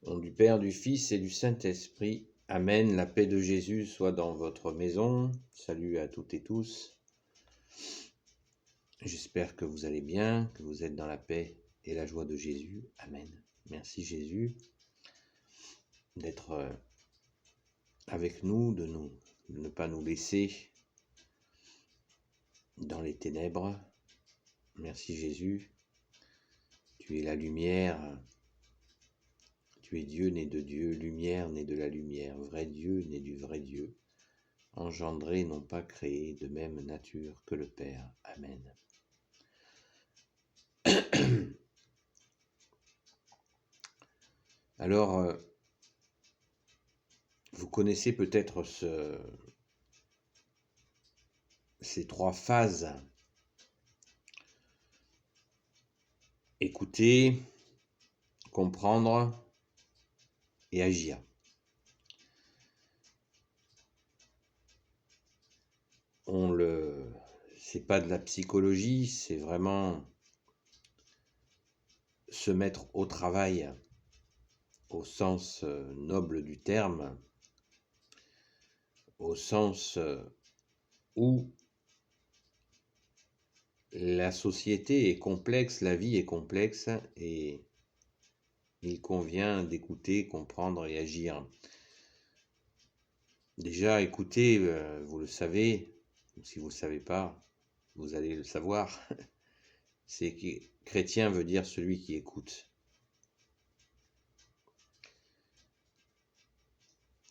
Au nom du Père, du Fils et du Saint-Esprit. Amen. La paix de Jésus soit dans votre maison. Salut à toutes et tous. J'espère que vous allez bien, que vous êtes dans la paix et la joie de Jésus. Amen. Merci Jésus d'être avec nous, de ne pas nous laisser dans les ténèbres. Merci Jésus. Tu es la lumière. Tu es Dieu né de Dieu, lumière né de la lumière, vrai Dieu né du vrai Dieu, engendré non pas créé, de même nature que le Père. Amen. Alors, vous connaissez peut-être ces trois phases. Écouter, comprendre et agir. C'est pas de la psychologie, c'est vraiment se mettre au travail au sens noble du terme, au sens où la société est complexe, la vie est complexe et il convient d'écouter, comprendre et agir. Déjà, écouter, vous le savez, si vous ne le savez pas, vous allez le savoir, c'est que chrétien veut dire celui qui écoute.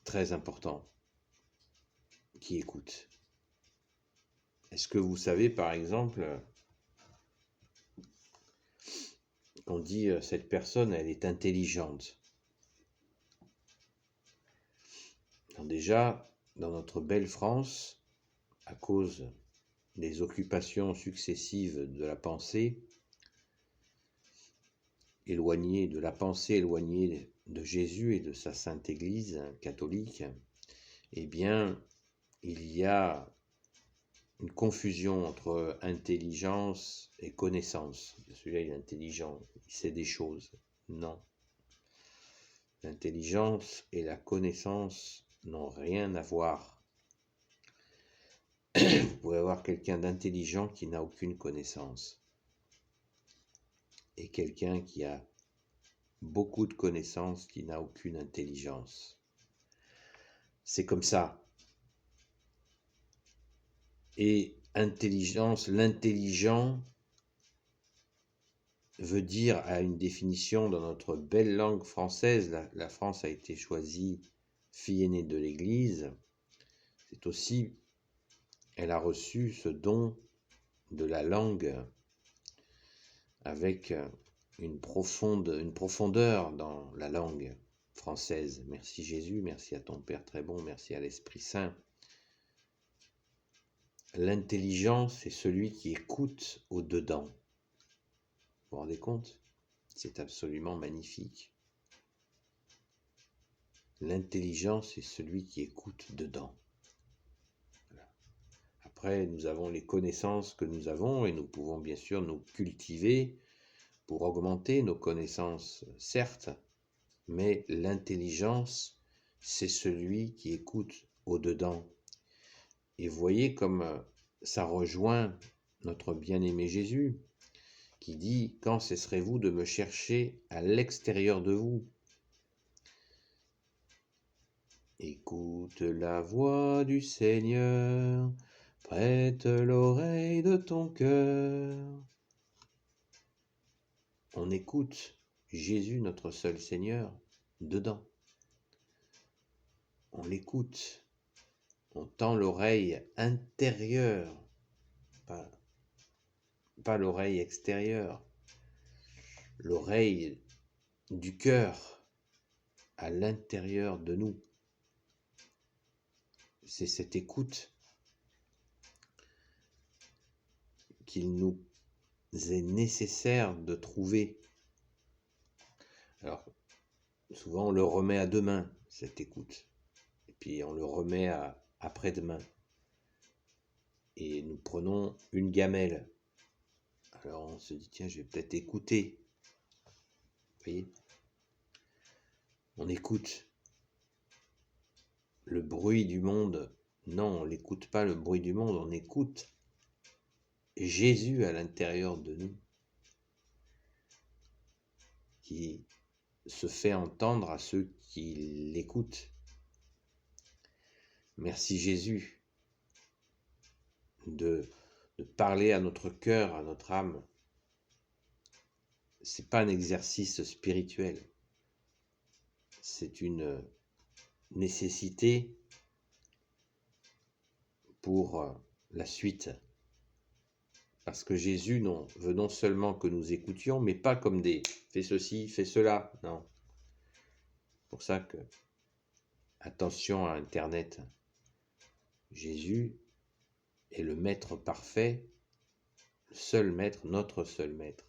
Très important, qui écoute. Est-ce que vous savez, par exemple, qu'on dit cette personne, elle est intelligente. Alors déjà, dans notre belle France, à cause des occupations successives de la pensée, éloignée de Jésus et de sa sainte Église catholique, eh bien, il y a une confusion entre intelligence et connaissance. Celui-là, il est intelligent, il sait des choses. Non. L'intelligence et la connaissance n'ont rien à voir. Vous pouvez avoir quelqu'un d'intelligent qui n'a aucune connaissance. Et quelqu'un qui a beaucoup de connaissances qui n'a aucune intelligence. C'est comme ça. Et intelligence, l'intelligent veut dire, à une définition dans notre belle langue française, la France a été choisie fille aînée de l'Église, c'est aussi, elle a reçu ce don de la langue avec une profondeur dans la langue française. Merci Jésus, merci à ton Père très bon, merci à l'Esprit Saint. L'intelligence, c'est celui qui écoute au-dedans. Vous vous rendez compte? C'est absolument magnifique. L'intelligence, c'est celui qui écoute dedans. Voilà. Après, nous avons les connaissances que nous avons et nous pouvons bien sûr nous cultiver pour augmenter nos connaissances, certes, mais l'intelligence, c'est celui qui écoute au-dedans. Et vous voyez comme ça rejoint notre bien-aimé Jésus, qui dit « Quand cesserez-vous de me chercher à l'extérieur de vous ?» Écoute la voix du Seigneur, prête l'oreille de ton cœur. On écoute Jésus, notre seul Seigneur, dedans. On l'écoute. On tend l'oreille intérieure, pas l'oreille extérieure. L'oreille du cœur à l'intérieur de nous. C'est cette écoute qu'il nous est nécessaire de trouver. Alors, souvent on le remet à demain, cette écoute. Et puis on le remet à après-demain. Et nous prenons une gamelle. Alors on se dit, tiens, je vais peut-être écouter. Vous voyez ? On écoute le bruit du monde. Non, on n'écoute pas le bruit du monde, on écoute Jésus à l'intérieur de nous, qui se fait entendre à ceux qui l'écoutent. Merci Jésus de parler à notre cœur, à notre âme. C'est pas un exercice spirituel, c'est une nécessité pour la suite. Parce que Jésus veut non seulement que nous écoutions, mais pas comme des « fais ceci, fais cela ». Non. C'est pour ça que, attention à Internet. Jésus est le maître parfait, le seul maître, notre seul maître.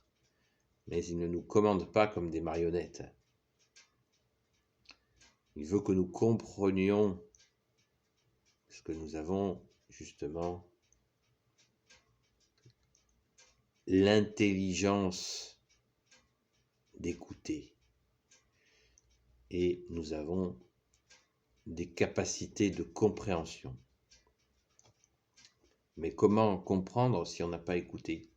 Mais il ne nous commande pas comme des marionnettes. Il veut que nous comprenions ce que nous avons justement l'intelligence d'écouter. Et nous avons des capacités de compréhension. Mais comment comprendre si on n'a pas écouté ?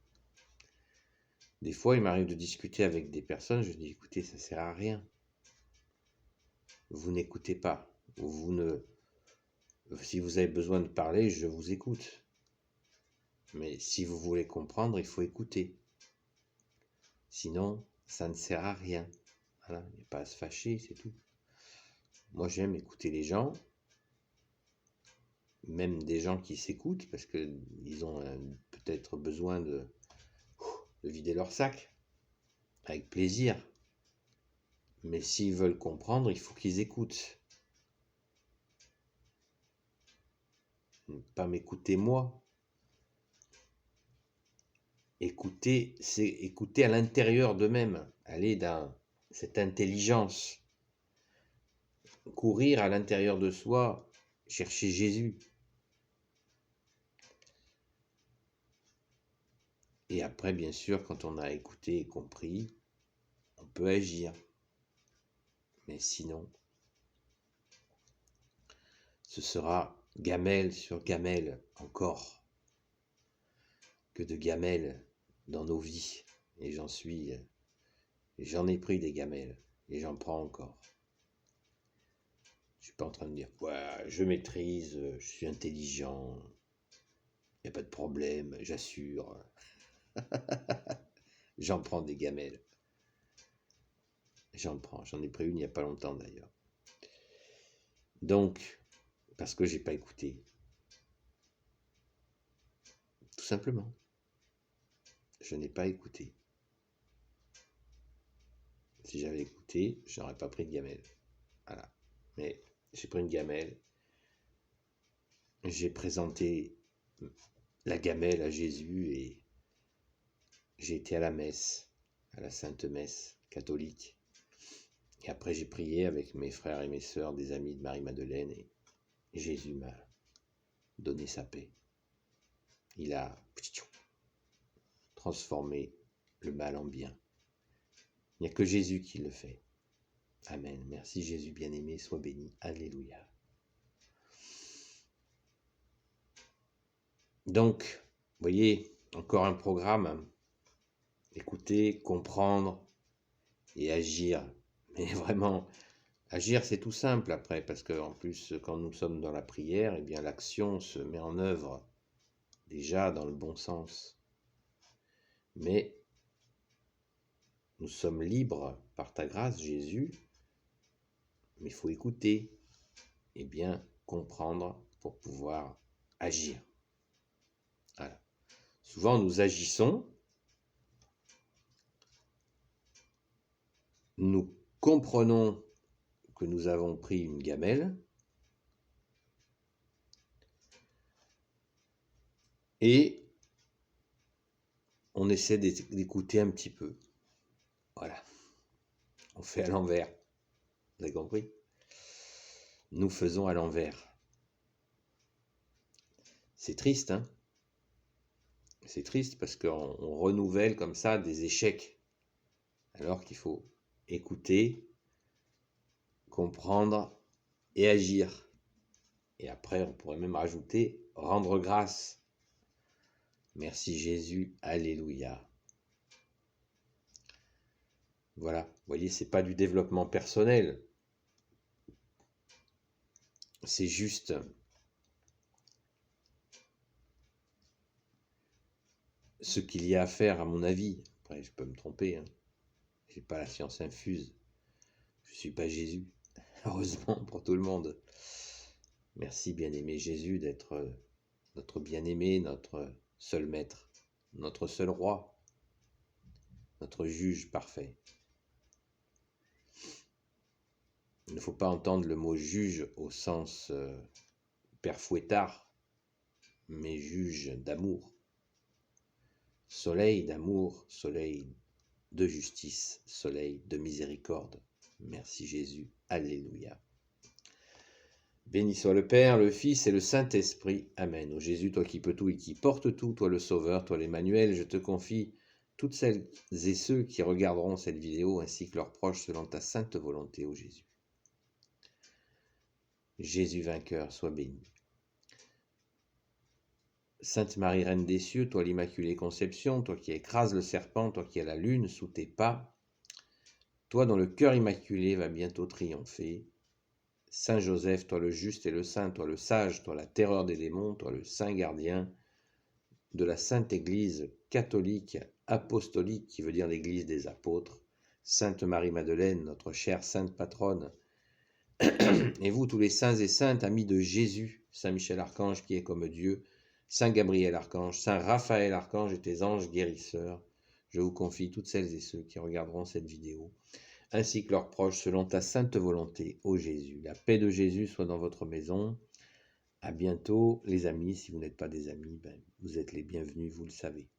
Des fois, il m'arrive de discuter avec des personnes, je dis, écoutez, ça ne sert à rien. Vous n'écoutez pas. Si vous avez besoin de parler, je vous écoute. Mais si vous voulez comprendre, il faut écouter. Sinon, ça ne sert à rien. Voilà, il n'y a pas à se fâcher, c'est tout. Moi, j'aime écouter les gens, même des gens qui s'écoutent, parce qu'ils ont peut-être besoin de vider leur sac, avec plaisir. Mais s'ils veulent comprendre, il faut qu'ils écoutent. Pas m'écouter moi. Écouter, c'est écouter à l'intérieur d'eux-mêmes, aller dans cette intelligence, courir à l'intérieur de soi, chercher Jésus. Et après, bien sûr, quand on a écouté et compris, on peut agir. Mais sinon, ce sera gamelle sur gamelle encore, que de gamelles dans nos vies. Et j'en ai pris des gamelles, et j'en prends encore. Je suis pas en train de dire, ouais, je maîtrise, je suis intelligent, il n'y a pas de problème, j'assure. J'en prends des gamelles. J'en ai pris une il n'y a pas longtemps d'ailleurs. Donc, parce que j'ai pas écouté. Tout simplement. Je n'ai pas écouté. Si j'avais écouté, je n'aurais pas pris de gamelle. Voilà. Mais j'ai pris une gamelle. J'ai présenté la gamelle à Jésus et j'ai été à la messe, à la Sainte Messe catholique. Et après, j'ai prié avec mes frères et mes sœurs, des amis de Marie-Madeleine, et Jésus m'a donné sa paix. Il a transformé le mal en bien. Il n'y a que Jésus qui le fait. Amen. Merci Jésus bien-aimé, sois béni. Alléluia. Donc, vous voyez, encore un programme. Écouter, comprendre et agir. Mais vraiment, agir, c'est tout simple après, parce qu'en plus, quand nous sommes dans la prière, eh bien, l'action se met en œuvre déjà dans le bon sens. Mais nous sommes libres par ta grâce, Jésus, mais il faut écouter et bien comprendre pour pouvoir agir. Voilà. Souvent, nous agissons, nous comprenons que nous avons pris une gamelle et on essaie d'écouter un petit peu. Voilà. On fait à l'envers. Vous avez compris ? Nous faisons à l'envers. C'est triste, hein ? C'est triste parce qu'on renouvelle comme ça des échecs. Alors qu'il faut écouter, comprendre et agir. Et après, on pourrait même rajouter rendre grâce. Merci Jésus, alléluia. Voilà, vous voyez, c'est pas du développement personnel. C'est juste ce qu'il y a à faire, à mon avis. Après, je peux me tromper, hein. Je n'ai pas la science infuse. Je ne suis pas Jésus. Heureusement pour tout le monde. Merci, bien-aimé Jésus, d'être notre bien-aimé, notre seul maître, notre seul roi, notre juge parfait. Il ne faut pas entendre le mot juge au sens père fouettard, mais juge d'amour. Soleil d'amour, soleil de justice, soleil de miséricorde. Merci Jésus, alléluia. Béni soit le Père, le Fils et le Saint-Esprit. Amen. Ô Jésus, toi qui peux tout et qui portes tout, toi le Sauveur, toi l'Emmanuel, je te confie toutes celles et ceux qui regarderont cette vidéo ainsi que leurs proches selon ta sainte volonté, ô Jésus. Jésus vainqueur, sois béni. Sainte Marie, Reine des cieux, toi l'Immaculée Conception, toi qui écrases le serpent, toi qui as la lune sous tes pas, toi dont le cœur immaculé va bientôt triompher. Saint Joseph, toi le juste et le saint, toi le sage, toi la terreur des démons, toi le saint gardien de la Sainte Église catholique apostolique, qui veut dire l'Église des apôtres, Sainte Marie-Madeleine, notre chère sainte patronne, et vous tous les saints et saintes, amis de Jésus, Saint Michel Archange qui est comme Dieu, Saint Gabriel Archange, Saint Raphaël Archange et tes anges guérisseurs, je vous confie toutes celles et ceux qui regarderont cette vidéo, ainsi que leurs proches selon ta sainte volonté, ô Jésus. La paix de Jésus soit dans votre maison. À bientôt les amis, si vous n'êtes pas des amis, vous êtes les bienvenus, vous le savez.